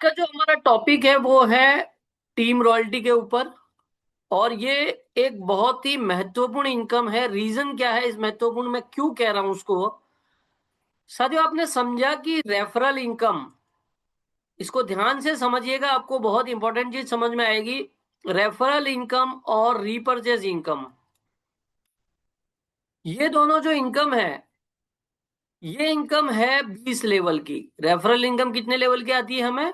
का जो हमारा टॉपिक है वो है टीम रॉयल्टी के ऊपर। और ये एक बहुत ही महत्वपूर्ण इनकम है। रीजन क्या है इस महत्वपूर्ण, मैं क्यों कह रहा हूं उसको। साथियों, आपने समझा कि रेफरल इनकम, इसको ध्यान से समझिएगा, आपको बहुत इंपॉर्टेंट चीज समझ में आएगी। रेफरल इनकम और रीपर्चेज इनकम, ये दोनों जो इनकम है, ये इनकम है 20 लेवल की। रेफरल इनकम कितने लेवल की आती है हमें?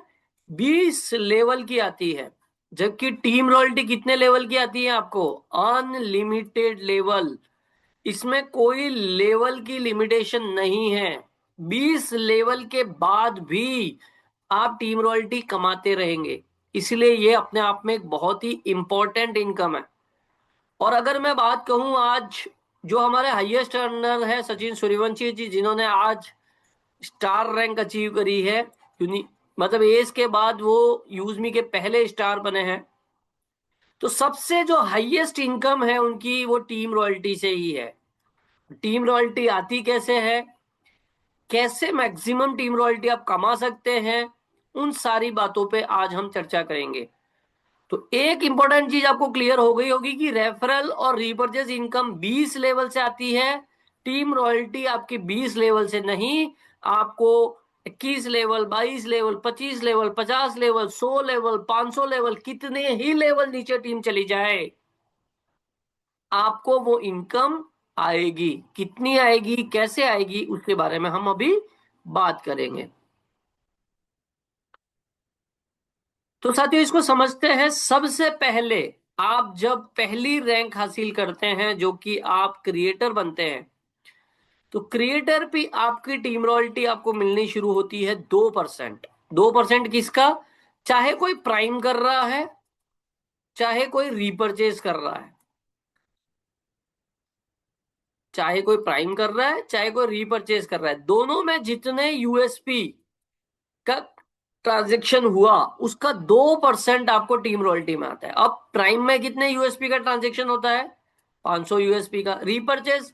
20 लेवल की आती है। जबकि टीम रॉयल्टी कितने लेवल की आती है आपको? Unlimited level. इसमें कोई लेवल की लिमिटेशन नहीं है। 20 लेवल के बाद भी आप टीम रॉयल्टी कमाते रहेंगे। इसलिए ये अपने आप में एक बहुत ही इंपॉर्टेंट इनकम है। और अगर मैं बात कहूं, आज जो हमारे हाईएस्ट अर्नर है सचिन सूर्यवंशी जी, जिन्होंने आज स्टार रैंक अचीव करी है, मतलब एस के बाद वो यूजमी के पहले स्टार बने हैं। तो सबसे जो हाईएस्ट इनकम है उनकी, वो टीम रॉयल्टी से ही है। टीम रॉयल्टी आती कैसे है, कैसे मैक्सिमम टीम रॉयल्टी आप कमा सकते हैं, उन सारी बातों पे आज हम चर्चा करेंगे। तो एक इंपॉर्टेंट चीज आपको क्लियर हो गई होगी कि रेफरल और रीपर्चेज इनकम 20 लेवल से आती है। टीम रॉयल्टी आपकी 20 लेवल से नहीं, आपको 21 level, 22 level, 25 level, 50 level, 100 level, 500 level, कितने ही लेवल नीचे टीम चली जाए, आपको वो इनकम आएगी। कितनी आएगी, कैसे आएगी, उसके बारे में हम अभी बात करेंगे। तो साथियों, इसको समझते हैं। सबसे पहले, आप जब पहली रैंक हासिल करते हैं, जो कि आप क्रिएटर बनते हैं, तो क्रिएटर पे आपकी टीम रॉयल्टी आपको मिलनी शुरू होती है 2%। 2% किसका? चाहे कोई प्राइम कर रहा है, चाहे कोई रीपरचेज कर रहा है। चाहे कोई प्राइम कर रहा है, चाहे कोई रीपरचेज कर रहा है, दोनों में जितने यूएसपी का ट्रांजेक्शन हुआ, उसका 2% आपको टीम रॉयल्टी में आता है। अब प्राइम में कितने यूएसपी का ट्रांजेक्शन होता है? 500 यूएसपी का। रीपरचेज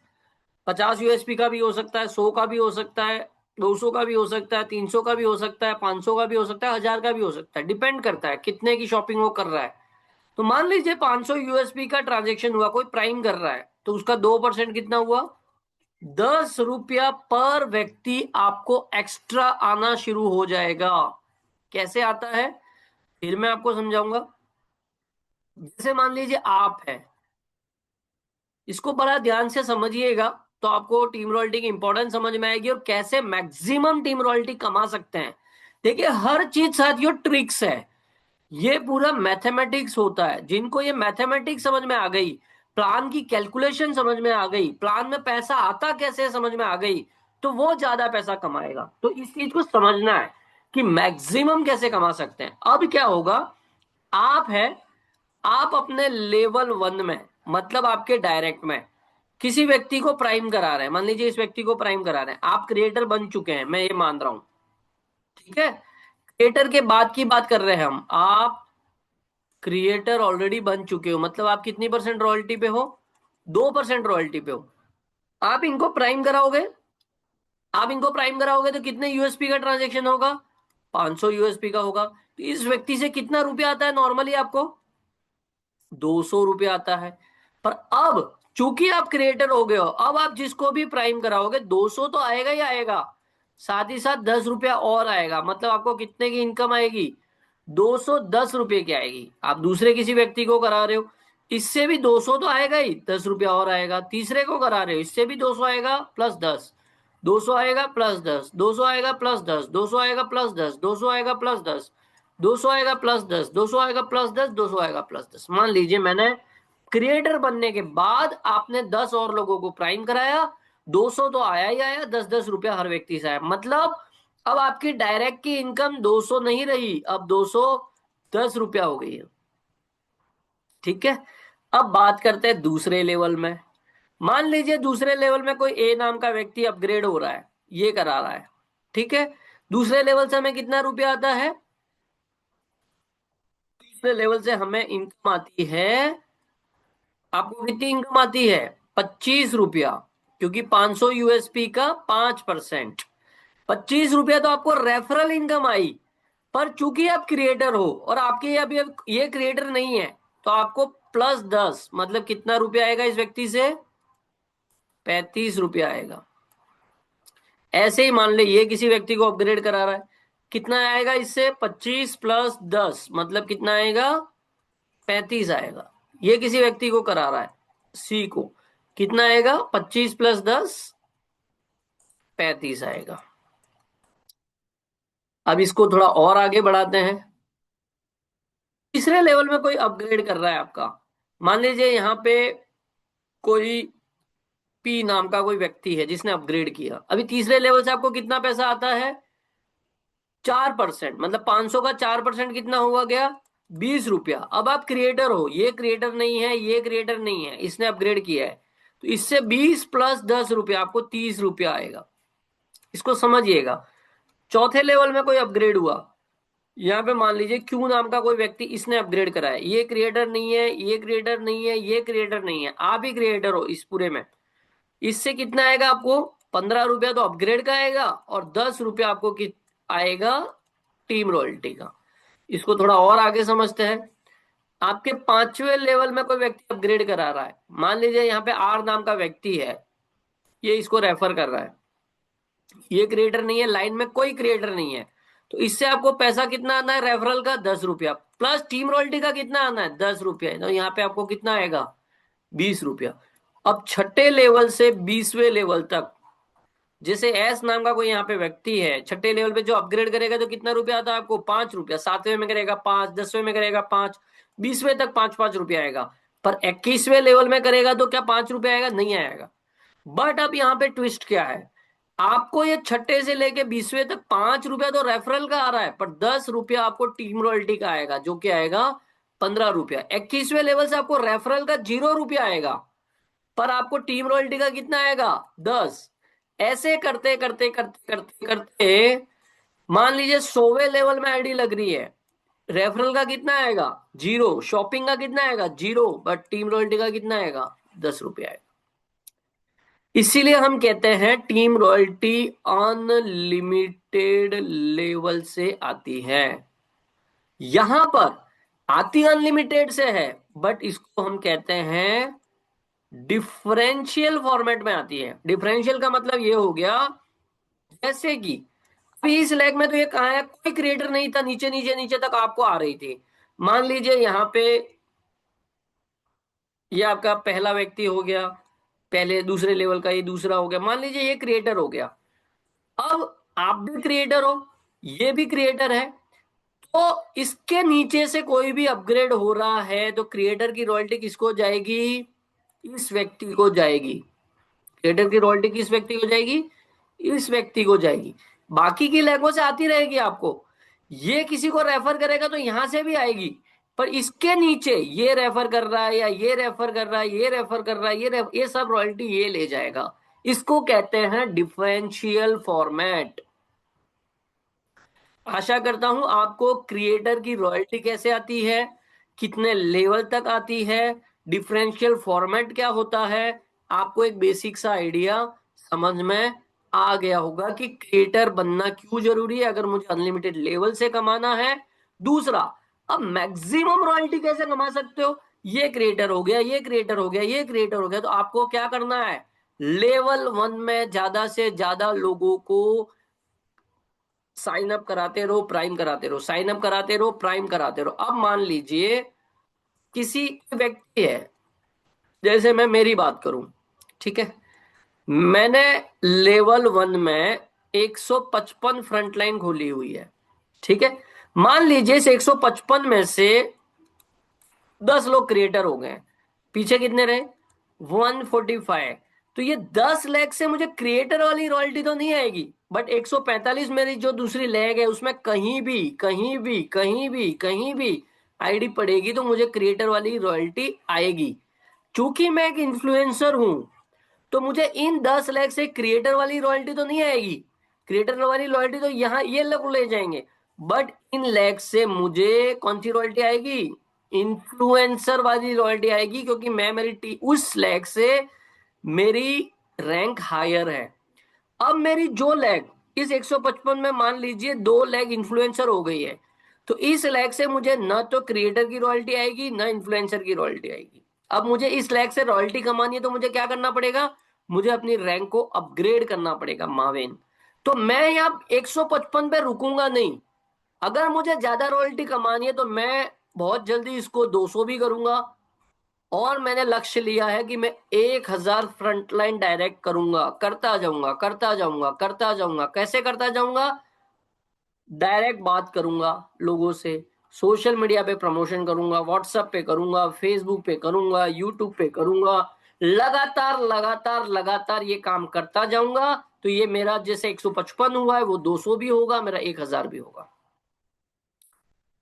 50 यूएसपी का भी हो सकता है, 100 का भी हो सकता है, 200 का भी हो सकता है, 300 का भी हो सकता है, 500 का भी हो सकता है, 1000 का भी हो सकता है। डिपेंड करता है कितने की शॉपिंग वो कर रहा है। तो मान लीजिए 500 यूएसपी का ट्रांजेक्शन हुआ, कोई प्राइम कर रहा है, तो उसका 2% कितना हुआ? 10 रुपया पर व्यक्ति आपको एक्स्ट्रा आना शुरू हो जाएगा। कैसे आता है, फिर मैं आपको समझाऊंगा। जैसे मान लीजिए आप है, इसको बड़ा ध्यान से समझिएगा, तो आपको टीम रॉयल्टी की इंपॉर्टेंस समझ में आएगी और कैसे मैक्सिमम टीम रॉयल्टी कमा सकते हैं। देखिए, हर चीज साथियों ट्रिक्स है। ये पूरा मैथमेटिक्स होता है। जिनको ये मैथमेटिक्स समझ में आ गई, प्लान की कैलकुलेशन समझ में आ गई, प्लान में पैसा आता कैसे समझ में आ गई, तो वो ज्यादा पैसा कमाएगा। तो इस चीज को समझना है कि मैक्सिमम कैसे कमा सकते हैं। अब क्या होगा, आप है, आप अपने लेवल 1 में, मतलब आपके डायरेक्ट में किसी व्यक्ति को प्राइम करा रहे हैं। मान लीजिए इस व्यक्ति को प्राइम करा रहे हैं, आप क्रिएटर बन चुके हैं, मैं ये मान रहा हूं। ठीक है, क्रिएटर के बाद की बात कर रहे हैं हम। आप क्रिएटर ऑलरेडी बन चुके हो, मतलब आप कितनी परसेंट रॉयल्टी पे हो? 2% रॉयल्टी पे हो। आप इनको प्राइम कराओगे, आप इनको प्राइम कराओगे तो कितने यूएसपी का ट्रांजेक्शन होगा? 500 यूएसपी का होगा। तो इस व्यक्ति से कितना रुपया आता है नॉर्मली आपको? 200 रुपया आता है। पर अब चूंकि आप क्रिएटर हो गए हो, अब आप जिसको भी प्राइम कराओगे 200 तो आएगा ही आएगा, साथ ही साथ 10 रुपया और आएगा। मतलब आपको कितने की इनकम आएगी? 210 रुपये की आएगी। आप दूसरे किसी व्यक्ति को करा रहे हो, इससे भी 200 तो आएगा ही, 10 रुपया और आएगा। तीसरे को करा रहे हो, इससे भी 200 आएगा प्लस 10, 200 आएगा प्लस 10, 200 आएगा प्लस 10, 200 आएगा प्लस 10, 200 आएगा प्लस 10, 200 आएगा प्लस 10, 200 आएगा प्लस 10, 200 आएगा प्लस 10। मान लीजिए मैंने क्रिएटर बनने के बाद आपने 10 और लोगों को प्राइम कराया, 200 तो आया ही आया, 10-10 रुपया हर व्यक्ति से आया। मतलब अब आपकी डायरेक्ट की इनकम 200 नहीं रही, अब 210 रुपया हो गई है। ठीक है, अब बात करते हैं दूसरे लेवल में। मान लीजिए दूसरे लेवल में कोई ए नाम का व्यक्ति अपग्रेड हो रहा है, ये करा रहा है। ठीक है, दूसरे लेवल से हमें कितना रुपया आता है? दूसरे लेवल से हमें इनकम आती है, आपको कितनी इनकम आती है? 25 रुपया। क्योंकि 500 यूएसपी का 5%, 25 रुपया तो आपको रेफरल इनकम आई। पर चूंकि आप क्रिएटर हो और आपके अभी ये क्रिएटर नहीं है, तो आपको +10 मतलब कितना रुपया आएगा इस व्यक्ति से? 35 रुपया आएगा। ऐसे ही मान ले ये किसी व्यक्ति को अपग्रेड करा रहा है, कितना आएगा इससे? 25 + 10 मतलब कितना आएगा? 35 आएगा। ये किसी व्यक्ति को करा रहा है, सी को, कितना आएगा? 25 + 10 35 आएगा। अब इसको थोड़ा और आगे बढ़ाते हैं। तीसरे लेवल में कोई अपग्रेड कर रहा है आपका, मान लीजिए यहाँ पे कोई पी नाम का कोई व्यक्ति है जिसने अपग्रेड किया। अभी तीसरे लेवल से आपको कितना पैसा आता है? 4%, मतलब 500 का 4% कितना हुआ गया? 20 रुपया। अब आप क्रिएटर हो, ये क्रिएटर नहीं है, ये क्रिएटर नहीं है, इसने अपग्रेड किया है, तो इससे 20 + 10 रुपया आपको 30 रुपया आएगा। इसको समझिएगा। चौथे लेवल में कोई अपग्रेड हुआ, यहाँ पे मान लीजिए क्यू नाम का कोई व्यक्ति, इसने अपग्रेड करा है, ये क्रिएटर नहीं है, ये क्रिएटर नहीं है, ये क्रिएटर नहीं है, आप ही क्रिएटर हो इस पूरे में। इससे कितना आएगा आपको? 15 रुपया तो अपग्रेड का आएगा और 10 रुपया आपको आएगा टीम रॉयल्टी का। इसको थोड़ा और आगे समझते हैं। आपके पांचवें लेवल में कोई व्यक्ति अपग्रेड करा रहा है, मान लीजिए यहाँ पे आर नाम का व्यक्ति है, ये इसको रेफर कर रहा है, ये क्रिएटर नहीं है, लाइन में कोई क्रिएटर नहीं है, तो इससे आपको पैसा कितना आना है? रेफरल का 10 रुपया प्लस टीम रॉयल्टी का कितना आना है? 10 रुपया। तो यहाँ पे आपको कितना आएगा? 20 रुपया। अब छठे लेवल से 20वें लेवल तक, जैसे एस नाम का कोई यहाँ पे व्यक्ति है, छठे लेवल पे जो अपग्रेड करेगा तो कितना रुपया आता है आपको? 5 रुपया। सातवें में करेगा 5, 10वें में करेगा 5, 20वें तक 5-5 रुपया आएगा। पर 21वें लेवल में करेगा तो क्या 5 रुपया आएगा? नहीं आएगा। बट अब यहाँ पे ट्विस्ट क्या है, आपको ये छठे से लेके 20वें तक 5 रुपया तो रेफरल का आ रहा है, पर 10 रुपया आपको टीम रॉयल्टी का आएगा, जो कि आएगा 15 रुपया। 21वें लेवल से आपको रेफरल का 0 रुपया आएगा, पर आपको टीम रॉयल्टी का कितना आएगा? 10। ऐसे करते करते करते करते करते मान लीजिए 100वें लेवल में आईडी लग रही है, रेफरल का कितना आएगा? 0। शॉपिंग का कितना आएगा? 0। बट टीम रॉयल्टी का कितना आएगा? 10 रुपया आएगा। इसीलिए हम कहते हैं टीम रॉयल्टी अनलिमिटेड लेवल से आती है। यहां पर आती अनलिमिटेड से है, बट इसको हम कहते हैं डिफरेंशियल फॉर्मेट में आती है। डिफरेंशियल का मतलब ये हो गया, जैसे कि अभी इस लेग में तो ये कहा है कोई क्रिएटर नहीं था, नीचे नीचे नीचे तक आपको आ रही थी। मान लीजिए यहाँ पे ये आपका पहला व्यक्ति हो गया, पहले दूसरे लेवल का ये दूसरा हो गया, मान लीजिए ये क्रिएटर हो गया। अब आप भी क्रिएटर हो, ये भी क्रिएटर है, तो इसके नीचे से कोई भी अपग्रेड हो रहा है तो क्रिएटर की रॉयल्टी किसको जाएगी? इस व्यक्ति को जाएगी। क्रिएटर की रॉयल्टी किस व्यक्ति को जाएगी? इस व्यक्ति को जाएगी। बाकी की लैंग्वेज से आती रहेगी आपको। ये किसी को रेफर करेगा तो यहां से भी आएगी, पर इसके नीचे ये रेफर कर रहा है या ये रेफर कर रहा है, ये रेफर कर रहा है, ये सब रॉयल्टी ये ले जाएगा। इसको कहते हैं डिफरेंशियल फॉर्मेट। आशा करता हूं आपको क्रिएटर की रॉयल्टी कैसे आती है, कितने लेवल तक आती है, डिफरेंशियल फॉर्मेट क्या होता है, आपको एक बेसिक सा आइडिया समझ में आ गया होगा कि क्रिएटर बनना क्यों जरूरी है अगर मुझे अनलिमिटेड लेवल से कमाना है। दूसरा, अब मैक्सिमम रॉयल्टी कैसे कमा सकते हो? ये क्रिएटर हो गया, ये क्रिएटर हो गया, ये क्रिएटर हो गया, तो आपको क्या करना है? लेवल 1 में ज्यादा से ज्यादा लोगों को साइन अप कराते रहो, प्राइम कराते रहो, साइन अप कराते रहो, प्राइम कराते रहो। अब मान लीजिए किसी व्यक्ति है, जैसे मैं मेरी बात करूं, ठीक है, मैंने लेवल 1 में 155 फ्रंटलाइन खोली हुई है, ठीक है। मान लीजिए इस 155 में से 10 लोग क्रिएटर हो गए, पीछे कितने रहे? 145। तो ये 10 लेग से मुझे क्रिएटर वाली रॉयल्टी तो नहीं आएगी, बट 145 मेरी जो दूसरी लेग है उसमें कहीं भी कहीं भी कहीं भी कहीं भी आईडी पड़ेगी तो मुझे क्रिएटर वाली रॉयल्टी आएगी। चूंकि मैं एक इन्फ्लुएंसर हूं, तो मुझे इन 10 लेग से क्रिएटर वाली रॉयल्टी तो नहीं आएगी, क्रिएटर वाली रॉयल्टी तो यहाँ ये लोग ले जाएंगे, बट इन लेग से मुझे कौन सी रॉयल्टी आएगी? इन्फ्लुएंसर वाली रॉयल्टी आएगी, क्योंकि मैं मेरी उस लेग से मेरी रैंक हायर है। अब मेरी जो लेग इस 155 में मान लीजिए 2 लेग इन्फ्लुएंसर हो गई है, तो इस लैग से मुझे ना तो क्रिएटर की रॉयल्टी आएगी ना इन्फ्लुएंसर की रॉयल्टी आएगी। अब मुझे इस लैग से रॉयल्टी कमानी है तो मुझे क्या करना पड़ेगा, मुझे अपनी रैंक को अपग्रेड करना पड़ेगा मावेन। तो मैं यहाँ 155 पे रुकूंगा नहीं। अगर मुझे ज्यादा रॉयल्टी कमानी है तो मैं बहुत जल्दी इसको 200 भी करूंगा, और मैंने लक्ष्य लिया है कि मैं 1000 फ्रंटलाइन डायरेक्ट करूंगा, करता जाऊंगा करता जाऊंगा करता जाऊंगा। कैसे करता जाऊंगा, डायरेक्ट बात करूंगा लोगों से, सोशल मीडिया पे प्रमोशन करूंगा, व्हाट्सएप पे करूंगा, फेसबुक पे करूंगा, यूट्यूब पे करूंगा, लगातार लगातार लगातार ये काम करता जाऊंगा। तो ये मेरा जैसे 155 हुआ है वो 200 भी होगा, मेरा 1000 भी होगा।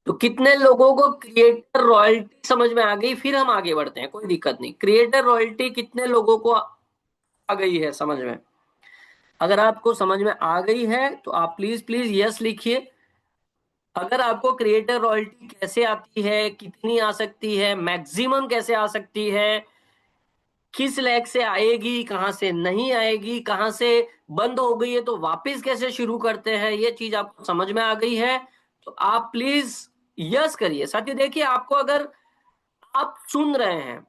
तो कितने लोगों को क्रिएटर रॉयल्टी समझ में आ गई, फिर हम आगे बढ़ते हैं, कोई दिक्कत नहीं। क्रिएटर रॉयल्टी कितने लोगों को आ गई है समझ में? अगर आपको समझ में आ गई है तो आप प्लीज प्लीज यस लिखिए। अगर आपको क्रिएटर रॉयल्टी कैसे आती है, कितनी आ सकती है, मैक्सिमम कैसे आ सकती है, किस लैग से आएगी, कहां से नहीं आएगी, कहां से बंद हो गई है तो वापस कैसे शुरू करते हैं, ये चीज आपको समझ में आ गई है तो आप प्लीज यस करिए। साथियों देखिए, आपको अगर आप सुन रहे हैं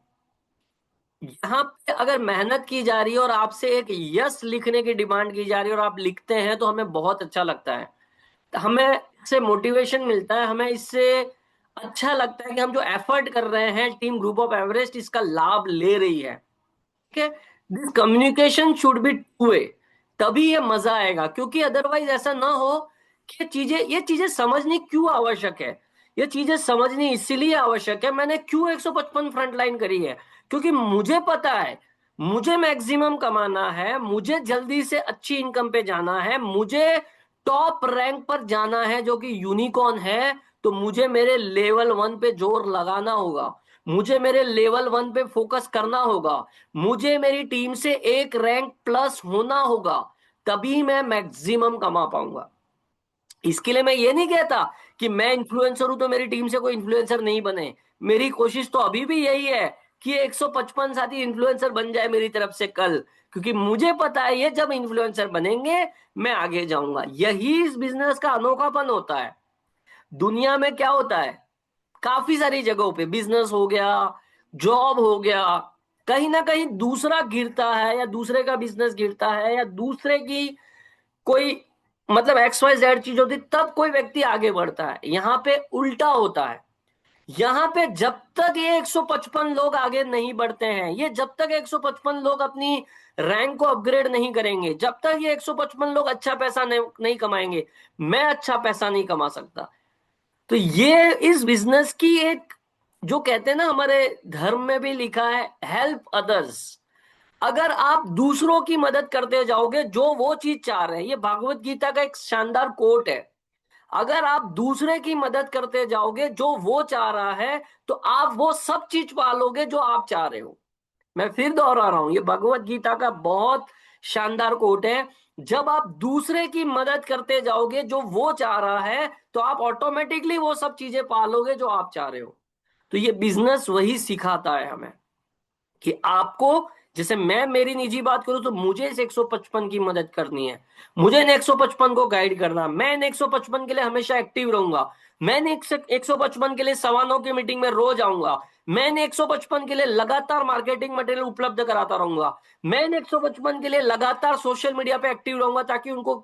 यहाँ पे, अगर मेहनत की जा रही है और आपसे एक यस लिखने की डिमांड की जा रही है और आप लिखते हैं तो हमें बहुत अच्छा लगता है। हमें इससे मोटिवेशन मिलता है, हमें इससे अच्छा लगता है कि हम जो एफर्ट कर रहे हैं, टीम ग्रुप ऑफ एवरेस्ट इसका लाभ ले रही है। ठीक है, this communication should be two way, तभी ये मजा आएगा। क्योंकि अदरवाइज ऐसा ना हो कि ये चीजें समझनी क्यों आवश्यक है। ये चीजें समझनी इसीलिए आवश्यक है, मैंने क्यों 155 फ्रंट लाइन करी है, क्योंकि मुझे पता है मुझे मैक्सिमम कमाना है, मुझे जल्दी से अच्छी इनकम पे जाना है, मुझे टॉप रैंक पर जाना है जो कि यूनिकॉर्न है। तो मुझे मेरे लेवल 1 पे जोर लगाना होगा, मुझे मेरे लेवल 1 पे फोकस करना होगा, मुझे मेरी टीम से एक रैंक प्लस होना होगा, तभी मैं मैक्सिमम कमा पाऊंगा। इसके लिए मैं ये नहीं कहता कि मैं इन्फ्लुएंसर हूं तो मेरी टीम से कोई इन्फ्लुएंसर नहीं बने। मेरी कोशिश तो अभी भी यही है कि 155 साथी इन्फ्लुएंसर बन जाए मेरी तरफ से कल, क्योंकि मुझे पता है ये जब इन्फ्लुएंसर बनेंगे मैं आगे जाऊंगा। यही इस बिजनेस का अनोखापन होता है। दुनिया में क्या होता है, काफी सारी जगहों पे बिजनेस हो गया, जॉब हो गया, कहीं ना कहीं दूसरा गिरता है या दूसरे का बिजनेस गिरता है या दूसरे की कोई मतलब एक्स वाई जेड चीज होती, तब कोई व्यक्ति आगे बढ़ता है। यहाँ पे उल्टा होता है। यहाँ पे जब तक ये 155 लोग आगे नहीं बढ़ते हैं, ये जब तक 155 लोग अपनी रैंक को अपग्रेड नहीं करेंगे, जब तक ये 155 लोग अच्छा पैसा नहीं कमाएंगे, मैं अच्छा पैसा नहीं कमा सकता। तो ये इस बिजनेस की एक, जो कहते हैं ना, हमारे धर्म में भी लिखा है, हेल्प अदर्स। अगर आप दूसरों की मदद करते जाओगे जो वो चीज चाह रहे हैं, ये भागवत गीता का एक शानदार कोट है, अगर आप दूसरे की मदद करते जाओगे जो वो चाह रहा है तो आप वो सब चीज पालोगे जो आप चाह रहे हो। मैं फिर दोहरा रहा हूं, ये भगवत गीता का बहुत शानदार कोट है। जब आप दूसरे की मदद करते जाओगे जो वो चाह रहा है तो आप ऑटोमेटिकली वो सब चीजें पालोगे जो आप चाह रहे हो। तो ये बिजनेस वही सिखाता है हमें कि आपको, जैसे मैं मेरी निजी बात करूं तो मुझे इस 155 की मदद करनी है, मुझे इन 155 को गाइड करना, मैं इन 155 के लिए हमेशा एक्टिव रहूंगा, मैं इन 155 के लिए 9:15 की मीटिंग में रोज आऊंगा, मैं इन 155 के लिए लगातार मार्केटिंग मटेरियल उपलब्ध कराता रहूंगा, मैं इन 155 के लिए लगातार सोशल मीडिया पे एक्टिव रहूंगा ताकि उनको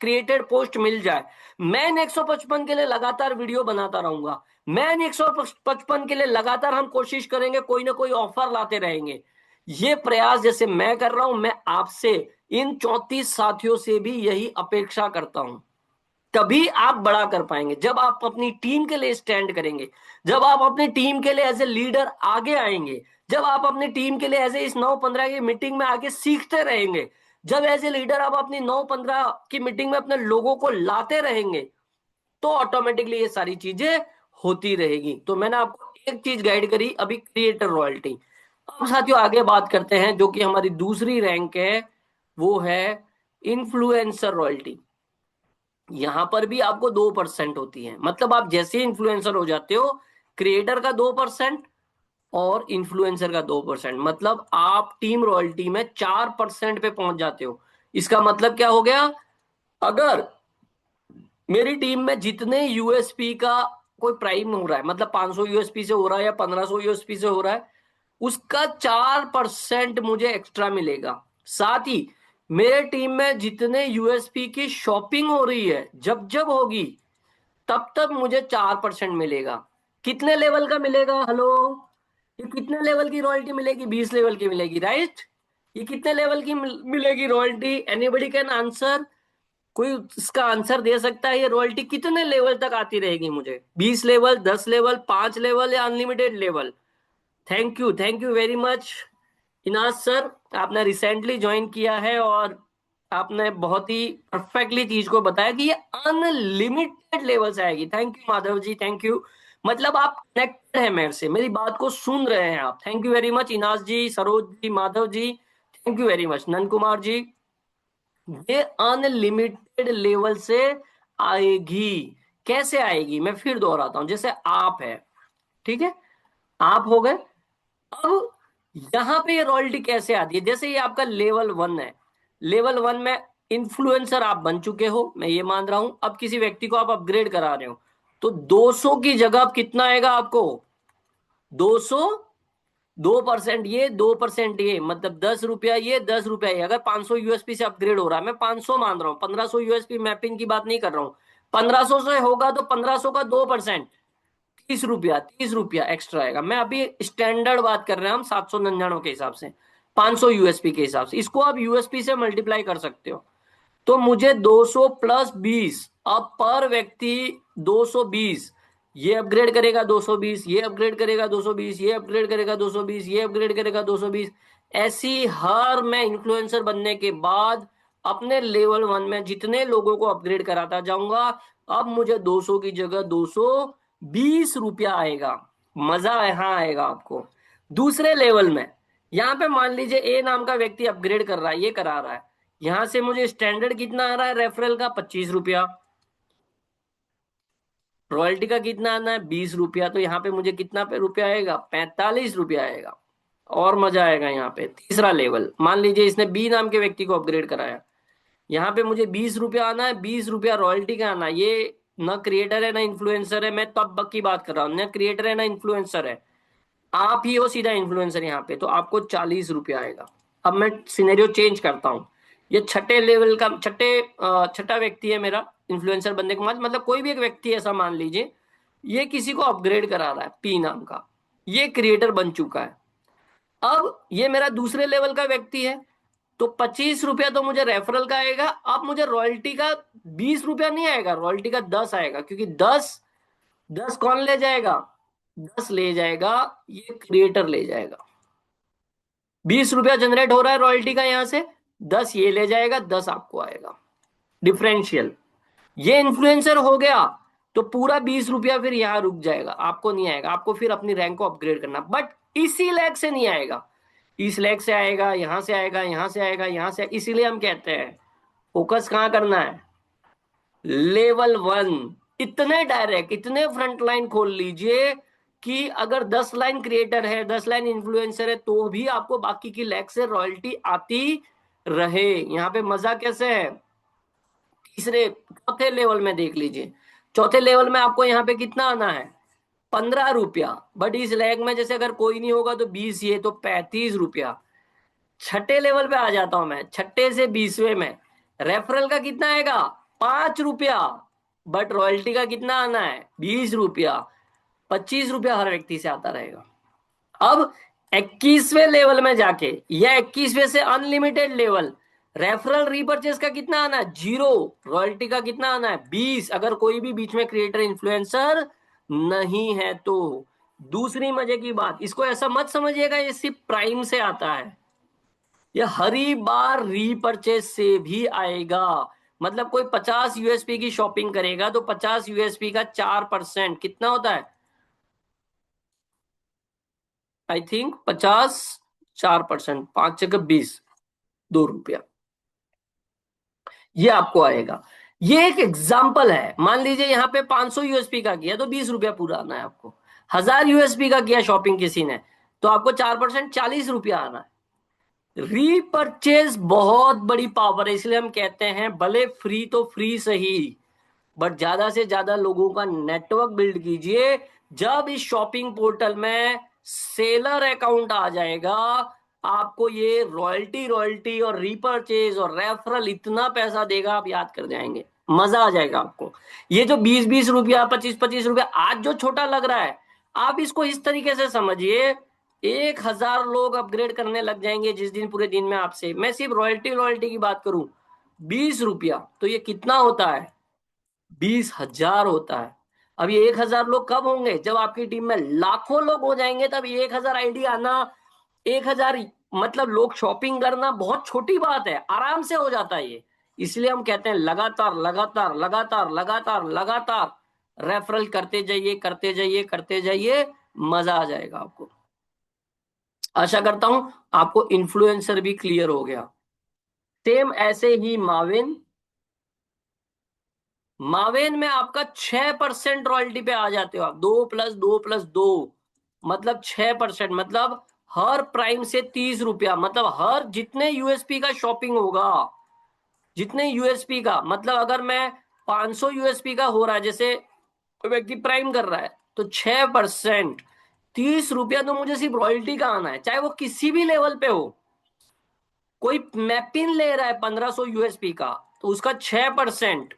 क्रिएटेड पोस्ट मिल जाए, मैं इन 155 के लिए लगातार वीडियो बनाता रहूंगा, मैं इन 155 के लिए लगातार हम कोशिश करेंगे, कोई ना कोई ऑफर लाते रहेंगे। ये प्रयास जैसे मैं कर रहा हूं, मैं आपसे, इन 34 साथियों से भी यही अपेक्षा करता हूं। तभी आप बड़ा कर पाएंगे जब आप अपनी टीम के लिए स्टैंड करेंगे, जब आप अपनी टीम के लिए एज ए लीडर आगे आएंगे, जब आप अपनी टीम के लिए एज ए इस 9:15 की मीटिंग में आगे सीखते रहेंगे, जब एज ए लीडर आप अपनी 9:15 की मीटिंग में अपने लोगों को लाते रहेंगे, तो ऑटोमेटिकली ये सारी चीजें होती रहेगी। तो मैंने आपको एक चीज गाइड करी अभी, क्रिएटर रॉयल्टी। अब साथियों आगे बात करते हैं जो कि हमारी दूसरी रैंक है, वो है इन्फ्लुएंसर रॉयल्टी। यहां पर भी आपको 2% होती है, मतलब आप जैसे इन्फ्लुएंसर हो जाते हो, क्रिएटर का 2% और इन्फ्लुएंसर का 2%, मतलब आप टीम रॉयल्टी में 4% पे पहुंच जाते हो। इसका मतलब क्या हो गया, अगर मेरी टीम में जितने यूएसपी का कोई प्राइम हो रहा है, मतलब 500 यूएसपी से हो रहा है या 1500 यूएसपी से हो रहा है, उसका 4% मुझे एक्स्ट्रा मिलेगा। साथ ही मेरे टीम में जितने यूएसपी की शॉपिंग हो रही है, जब जब होगी तब तब मुझे 4% मिलेगा। कितने लेवल का मिलेगा? हेलो, ये कितने लेवल की रॉयल्टी मिलेगी? 20 लेवल की मिलेगी, राइट? ये कितने लेवल की मिलेगी रॉयल्टी? Anybody can answer? कोई इसका आंसर दे सकता है? ये रॉयल्टी कितने लेवल तक आती रहेगी मुझे? 20 लेवल, 10 लेवल, 5 लेवल या unlimited level? Thank you very much इनाज सर, आपने रिसेंटली ज्वाइन किया है और आपने बहुत ही परफेक्टली चीज को बताया कि ये अनलिमिटेड लेवल से आएगी। Thank you Madhav ji, thank you. मतलब आप कनेक्टेड है मेरे से, मेरी बात को सुन रहे हैं आप। थैंक यू वेरी मच इनाज जी, Saroj ji, Madhav ji, thank you very much. Nand Kumar ji, ये अनलिमिटेड लेवल से आएगी। कैसे आएगी मैं फिर दोहराता हूं। जैसे आप है, ठीक है, आप हो गए। अब यहां पे ये रॉयल्टी कैसे आती है? जैसे ये आपका लेवल 1 है, लेवल 1 में इन्फ्लुएंसर आप बन चुके हो, मैं ये मान रहा हूं। अब किसी व्यक्ति को आप अपग्रेड करा रहे हो, तो 200 की जगह अब कितना आएगा आपको? 200, 2% ये, 2% ये, मतलब 10 रुपया ये, 10 रुपया ये। अगर 500 यूएसपी से अपग्रेड हो रहा है, मैं 500 मान रहा हूँ, 1500 यूएसपी मैपिंग की बात नहीं कर रहा हूँ। 1500 से होगा तो 1500 का 2%, 30 रुपया, 30 रुपया एक्स्ट्रा आएगा। मैं अभी स्टैंडर्ड बात कर रहे हैं हम, 799 के हिसाब से, 500 यूएसपी के हिसाब से। इसको आप यूएसपी से मल्टीप्लाई कर सकते हो। तो मुझे 200 प्लस 20, अब पर व्यक्ति 220। ये अपग्रेड करेगा 220, ये अपग्रेड करेगा 220, ये अपग्रेड करेगा 220, ये अपग्रेड करेगा 220। ऐसी हर मैं इन्फ्लुएंसर बनने के बाद अपने लेवल 1 में जितने लोगों को अपग्रेड कराता जाऊंगा, अब मुझे 200 की जगह 220 रुपया आएगा। मजा यहाँ आएगा आपको। दूसरे लेवल में, यहाँ पे मान लीजिए ए नाम का व्यक्ति अपग्रेड कर रहा है, ये करा रहा है। यहां से मुझे स्टैंडर्ड कितना आ रहा है रेफरल का? 25 रुपया। रॉयल्टी का कितना आना है? 20 रुपया। तो यहाँ पे मुझे कितना पे रुपया आएगा? 45 रुपया आएगा। और मजा आएगा यहाँ पे। तीसरा लेवल, मान लीजिए इसने बी नाम के व्यक्ति को अपग्रेड कराया, यहाँ पे मुझे 20 रुपया आना है, 20 रुपया रॉयल्टी का आना है। ये न क्रिएटर है ना इन्फ्लुएंसर है, मैं तब की बात कर रहा हूँ। न क्रिएटर है ना इन्फ्लुएंसर है, आप ही हो सीधा इन्फ्लुएंसर यहाँ पे। तो आपको 40 रुपया आएगा। अब मैं सिनेरियो चेंज करता हूँ। ये छठे लेवल का, छठा व्यक्ति है मेरा इन्फ्लुएंसर बनने के बाद। मतलब कोई भी एक व्यक्ति ऐसा मान लीजिए, ये किसी को अपग्रेड करा रहा है पी नाम का, ये क्रिएटर बन चुका है। अब ये मेरा दूसरे लेवल का व्यक्ति है, तो 25 रुपया तो मुझे रेफरल का आएगा। अब मुझे रॉयल्टी का 20 रुपया नहीं आएगा, रॉयल्टी का 10 आएगा, क्योंकि 10 कौन ले जाएगा? 10 ले जाएगा, ये क्रिएटर ले जाएगा। 20 रुपया जनरेट हो रहा है रॉयल्टी का यहां से, 10 ये ले जाएगा, 10 आपको आएगा डिफरेंशियल। ये इन्फ्लुएंसर हो गया, तो पूरा 20 रुपया फिर यहां रुक जाएगा, आपको नहीं आएगा। आपको फिर अपनी रैंक को अपग्रेड करना, बट इसी लैग से नहीं आएगा, इस लैग से आएगा, यहां से आएगा, यहां से आएगा, यहां से। इसीलिए हम कहते हैं फोकस कहां करना है? लेवल 1। इतने डायरेक्ट, इतने फ्रंट लाइन खोल लीजिए कि अगर 10 लाइन क्रिएटर है, 10 लाइन इन्फ्लुएंसर है, तो भी आपको बाकी की लैग से रॉयल्टी आती रहे। यहाँ पे मजा कैसे है? तीसरे चौथे लेवल में देख लीजिए। चौथे लेवल में आपको यहाँ पे कितना आना है? 15 रुपया। बट इस लैग में जैसे अगर कोई नहीं होगा तो 20, ये तो 35 रुपया। छठे लेवल पे आ जाता हूं मैं, छठे से 20वें में रेफरल का कितना आएगा? 5 रुपया। बट रॉयल्टी का कितना आना है? 20 रुपया। 25 रुपया हर व्यक्ति से आता रहेगा। अब 21वें लेवल में जाके, या 21वें से अनलिमिटेड लेवल, रेफरल रीपरचेस का कितना आना है? 0। रॉयल्टी का कितना आना है? 20, अगर कोई भी बीच में क्रिएटर इन्फ्लुएंसर नहीं है तो। दूसरी मजे की बात, इसको ऐसा मत समझिएगा ये सिर्फ प्राइम से आता है, ये हरी बार रीपरचेस से भी आएगा। मतलब कोई 50 यूएसपी की शॉपिंग करेगा तो 50 यूएसपी का 4% कितना होता है? आई थिंक 50, 4%, 5 जगह 20, 2 रुपया, ये आपको आएगा। ये एक एग्जाम्पल है। मान लीजिए यहाँ पे 500 यूएसपी का किया तो 20 रुपया पूरा आना है आपको। 1000 यूएसपी का किया शॉपिंग किसी ने, तो आपको 4%, 40 रुपया आना है। रीपरचेज बहुत बड़ी पावर है, इसलिए हम कहते हैं भले फ्री तो फ्री सही, बट ज्यादा से ज्यादा लोगों का नेटवर्क बिल्ड कीजिए। जब इस शॉपिंग पोर्टल में सेलर अकाउंट आ जाएगा, आपको ये रॉयल्टी रॉयल्टी और रीपरचेज और रेफरल इतना पैसा देगा, आप याद कर जाएंगे, मजा आ जाएगा आपको। ये जो 20-20 रुपया, 25-25 रुपया आज जो छोटा लग रहा है, आप इसको इस तरीके से समझिए, 1,000 लोग अपग्रेड करने लग जाएंगे जिस दिन पूरे दिन में आपसे। मैं सिर्फ रॉयल्टी रॉयल्टी की बात करूं, 20 रुपया, तो ये कितना होता है? 20,000 होता है। अब ये 1,000 लोग कब होंगे? जब आपकी टीम में लाखों लोग हो जाएंगे, तब 1,000 आईडी आना, 1,000 मतलब लोग शॉपिंग करना बहुत छोटी बात है, आराम से हो जाता है ये। इसलिए हम कहते हैं लगातार लगातार लगातार लगातार लगातार रेफरल करते जाइए, करते जाइए, करते जाइए, मजा आ जाएगा आपको। आशा करता हूं आपको इन्फ्लुएंसर भी क्लियर हो गया। सेम ऐसे ही माविन, मावेन में आपका 6% रॉयल्टी पे आ जाते हो आप। 2+2+2 मतलब 6%, मतलब हर प्राइम से 30 रुपया, मतलब हर जितने यूएसपी का शॉपिंग होगा, जितने यूएसपी का, मतलब अगर मैं 500 यूएसपी का हो रहा है, जैसे कोई व्यक्ति प्राइम कर रहा है, तो 6%, 30 रुपया तो मुझे सिर्फ रॉयल्टी का आना है, चाहे वो किसी भी लेवल पे हो। कोई मैपिन ले रहा है 1500 यूएसपी का, तो उसका 6%,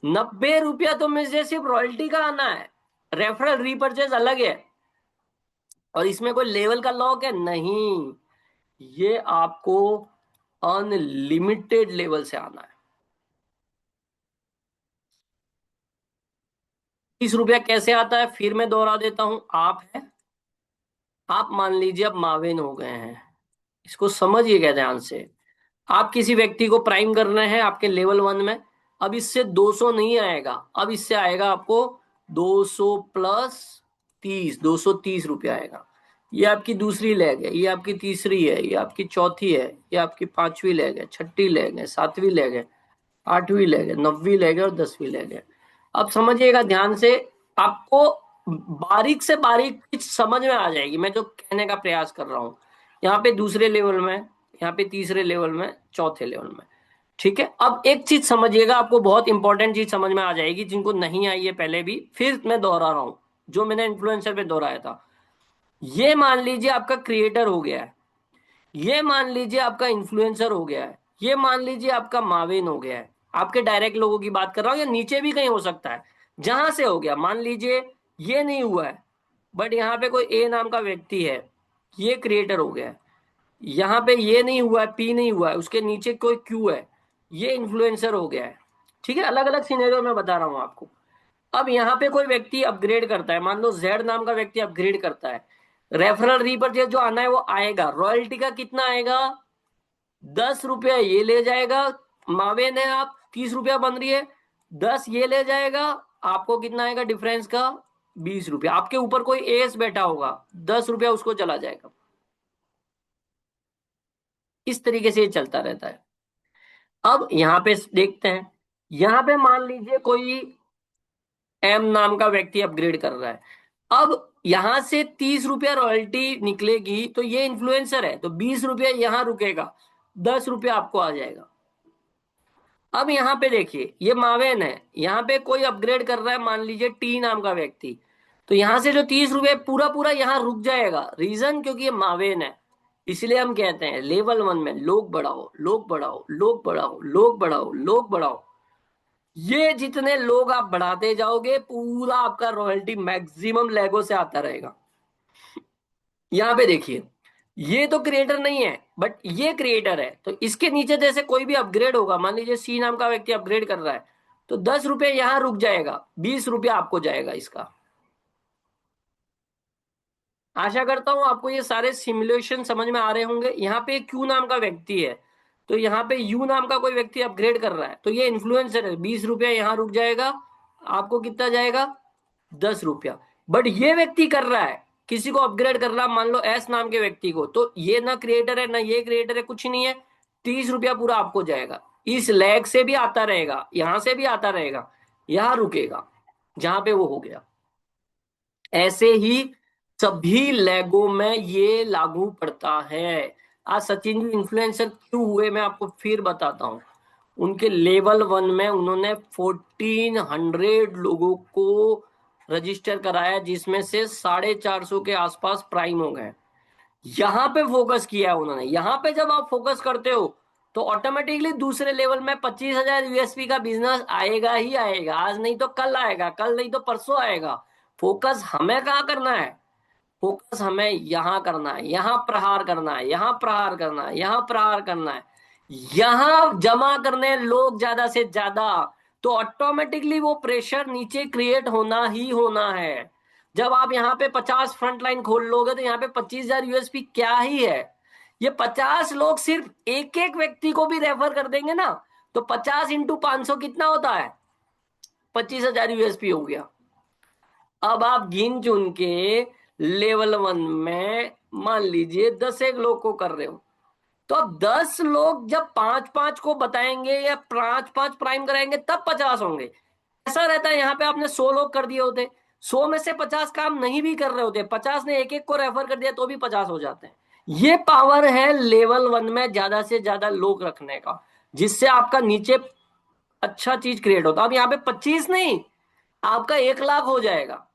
90 रुपया तो मुझे सिर्फ रॉयल्टी का आना है। रेफरल रीपरचेज अलग है, और इसमें कोई लेवल का लॉक है नहीं, ये आपको अनलिमिटेड लेवल से आना है। 30 रुपया कैसे आता है, फिर मैं दोहरा देता हूं। आप है, आप मान लीजिए अब मावेन हो गए हैं, इसको समझिएगा ध्यान से। आप किसी व्यक्ति को प्राइम कर रहे हैं आपके लेवल 1 में, अब इससे 200 नहीं आएगा, अब इससे आएगा आपको 200+30, 230 रुपया आएगा। ये आपकी दूसरी लेग है, ये आपकी तीसरी है, ये आपकी चौथी है, ये आपकी पांचवी लेग है, छठी लेग है, सातवीं लेग है, आठवीं लेग है, नौवीं लेग है और 10वीं लेग है। अब समझिएगा ध्यान से, आपको बारीक से बारीक चीज समझ में आ जाएगी मैं जो कहने का प्रयास कर रहा हूं। यहाँ पे दूसरे लेवल में, यहाँ पे तीसरे लेवल में, चौथे लेवल में। ठीक है, अब एक चीज समझिएगा, आपको बहुत इंपॉर्टेंट चीज समझ में आ जाएगी, जिनको नहीं आई है पहले भी, फिर मैं दोहरा रहा हूं जो मैंने इन्फ्लुएंसर पे दोहराया था। ये मान लीजिए आपका क्रिएटर हो गया है, ये मान लीजिए आपका इन्फ्लुएंसर हो गया है, ये मान लीजिए आपका मावेन हो गया है। आपके डायरेक्ट लोगों की बात कर रहा हूं, या नीचे भी कहीं हो सकता है, जहां से हो गया। मान लीजिए ये नहीं हुआ है, बट यहाँ पे कोई ए नाम का व्यक्ति है, ये क्रिएटर हो गया है। यहाँ पे ये नहीं हुआ है, पी नहीं हुआ है, उसके नीचे कोई क्यू है, ये इन्फ्लुएंसर हो गया है। ठीक है, अलग अलग सिनेरियो में बता रहा हूं आपको। अब यहाँ पे कोई व्यक्ति अपग्रेड करता है, मान लो जेड नाम का व्यक्ति अपग्रेड करता है, रेफरल रीपरचेज जो आना है वो आएगा। रॉयल्टी का कितना आएगा? 10 रुपया ये ले जाएगा, मावेन है आप, 30 रुपया बन रही है, 10 ये ले जाएगा, आपको कितना आएगा डिफरेंस का? 20 रुपया। आपके ऊपर कोई एस बैठा होगा, 10 रुपया उसको चला जाएगा। इस तरीके से ये चलता रहता है। अब यहाँ पे देखते हैं, यहाँ पे मान लीजिए कोई एम नाम का व्यक्ति अपग्रेड कर रहा है। अब यहां से 30 रुपया रॉयल्टी निकलेगी, तो ये इन्फ्लुएंसर है, तो 20 रुपया यहां रुकेगा, 10 रुपया आपको आ जाएगा। अब यहाँ पे देखिए, ये मावेन है, यहाँ पे कोई अपग्रेड कर रहा है, मान लीजिए टी नाम का व्यक्ति, तो यहां से जो 30 रुपये पूरा पूरा यहाँ रुक जाएगा। रीजन, क्योंकि ये मावेन है। इसलिए हम कहते हैं लेवल 1 में लोग बढ़ाओ, लोग बढ़ाओ, लोग बढ़ाओ, लोग बढ़ाओ, लोग बढ़ाओ। ये जितने लोग आप बढ़ाते जाओगे, पूरा आपका रॉयल्टी मैक्सिमम लेगो से आता रहेगा। यहाँ पे देखिए, ये तो क्रिएटर नहीं है, बट ये क्रिएटर है, तो इसके नीचे जैसे कोई भी अपग्रेड होगा, मान लीजिए सी नाम का व्यक्ति अपग्रेड कर रहा है, तो 10 रुपये यहां रुक जाएगा, 20 रुपया आपको जाएगा इसका। आशा करता हूं आपको ये सारे सिमुलेशन समझ में आ रहे होंगे। यहाँ पे क्यू नाम का व्यक्ति है, तो यहाँ पे यू नाम का कोई व्यक्ति अपग्रेड कर रहा है, तो ये इन्फ्लुएंसर है, 20 रुपया यहाँ रुक जाएगा, आपको कितना जाएगा? 10 रुपया। बट ये व्यक्ति कर रहा है, किसी को अपग्रेड कर रहा है, मान लो एस नाम के व्यक्ति को, तो ये ना क्रिएटर है ना ये क्रिएटर है, कुछ नहीं है, 30 रुपया पूरा आपको जाएगा। इस लैग से भी आता रहेगा, यहां से भी आता रहेगा, यहां रुकेगा जहां पे वो हो गया। ऐसे ही सभी लैगों में ये लागू पड़ता है। आज सचिन जी इन्फ्लुएंसर क्यों हुए, मैं आपको फिर बताता हूं। उनके लेवल 1 में उन्होंने 1400 लोगों को रजिस्टर कराया, जिसमें से 450 के आसपास प्राइम हो गए। यहां पे फोकस किया है उन्होंने। यहां पे जब आप फोकस करते हो तो ऑटोमेटिकली दूसरे लेवल में 25,000 यूएसपी का बिजनेस आएगा ही आएगा। आज नहीं तो कल आएगा, कल नहीं तो परसों आएगा। फोकस हमें कहाँ करना है? फोकस हमें यहां करना है, यहां प्रहार करना है, यहां प्रहार करना है, यहां प्रहार करना है। यहां जमा करने लोग ज्यादा से ज्यादा, तो ऑटोमेटिकली वो प्रेशर नीचे क्रिएट होना ही होना है। जब आप यहाँ पे 50 फ्रंट लाइन खोल लोगे तो यहाँ पे 25,000 यूएसपी क्या ही है। ये 50 लोग सिर्फ एक एक व्यक्ति को भी रेफर कर देंगे ना, तो 50 × 500 कितना होता है? 25,000 यूएसपी हो गया। अब आप गिन चुन के लेवल 1 में मान लीजिए 10 एक लोग को कर रहे हो, तो अब 10 लोग जब 5-5 को बताएंगे या 5-5 प्राइम कराएंगे तब 50 होंगे। ऐसा रहता है यहाँ पे आपने 100 लोग कर दिए होते, 100 में से 50 काम नहीं भी कर रहे होते, 50 ने एक एक को रेफर कर दिया तो भी 50 हो जाते हैं। ये पावर है लेवल 1 में ज्यादा से ज्यादा लोग रखने का, जिससे आपका नीचे अच्छा चीज क्रिएट होता है। अब यहाँ पे 25 नहीं, आपका 1 लाख हो जाएगा।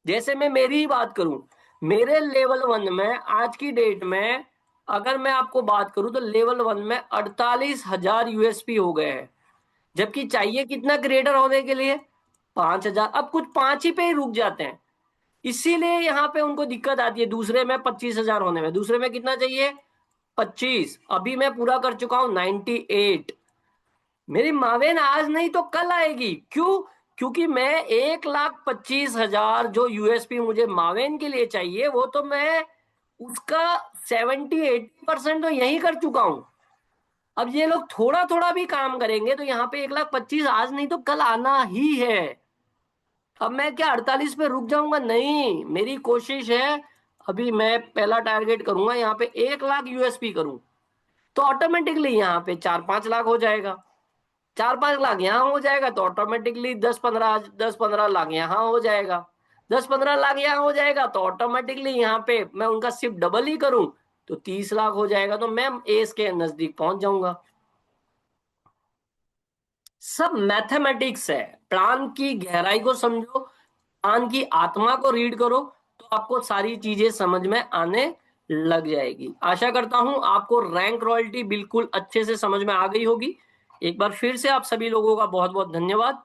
जैसे मैं मेरी ही बात करूं, मेरे लेवल 1 में आज की डेट में अगर मैं आपको बात करूं तो लेवल 1 में 48,000 यूएसपी हो गए हैं। जबकि चाहिए कितना क्रिएटर होने के लिए? 5,000। अब कुछ 5 ही पे ही रुक जाते हैं, इसीलिए यहाँ पे उनको दिक्कत आती है। दूसरे में 25,000 होने में, दूसरे में कितना चाहिए? 25। अभी मैं पूरा कर चुका हूं 98। मेरी मावेन आज नहीं तो कल आएगी। क्यों? क्योंकि मैं 1,25,000 जो यूएसपी मुझे मावेन के लिए चाहिए, वो तो मैं उसका 70-80% तो यही कर चुका हूं। अब ये लोग थोड़ा थोड़ा भी काम करेंगे तो यहाँ पे 1,25,000 आज नहीं तो कल आना ही है। अब मैं क्या 48 पे रुक जाऊंगा? नहीं, मेरी कोशिश है अभी मैं पहला टारगेट करूंगा यहाँ पे 1 लाख यूएसपी करूं, तो ऑटोमेटिकली यहाँ पे 4-5 लाख हो जाएगा। 4-5 लाख यहाँ हो जाएगा तो ऑटोमेटिकली 10-15 लाख यहाँ हो जाएगा। 10-15 लाख यहाँ हो जाएगा तो ऑटोमेटिकली यहाँ पे मैं उनका सिर्फ डबल ही करूं तो 30 लाख हो जाएगा, तो मैं एस के नजदीक पहुंच जाऊंगा। सब मैथमेटिक्स है। प्लान की गहराई को समझो, प्लान की आत्मा को रीड करो, तो आपको सारी चीजें समझ में आने लग जाएगी। आशा करता हूं आपको रैंक रॉयल्टी बिल्कुल अच्छे से समझ में आ गई होगी। एक बार फिर से आप सभी लोगों का बहुत बहुत धन्यवाद।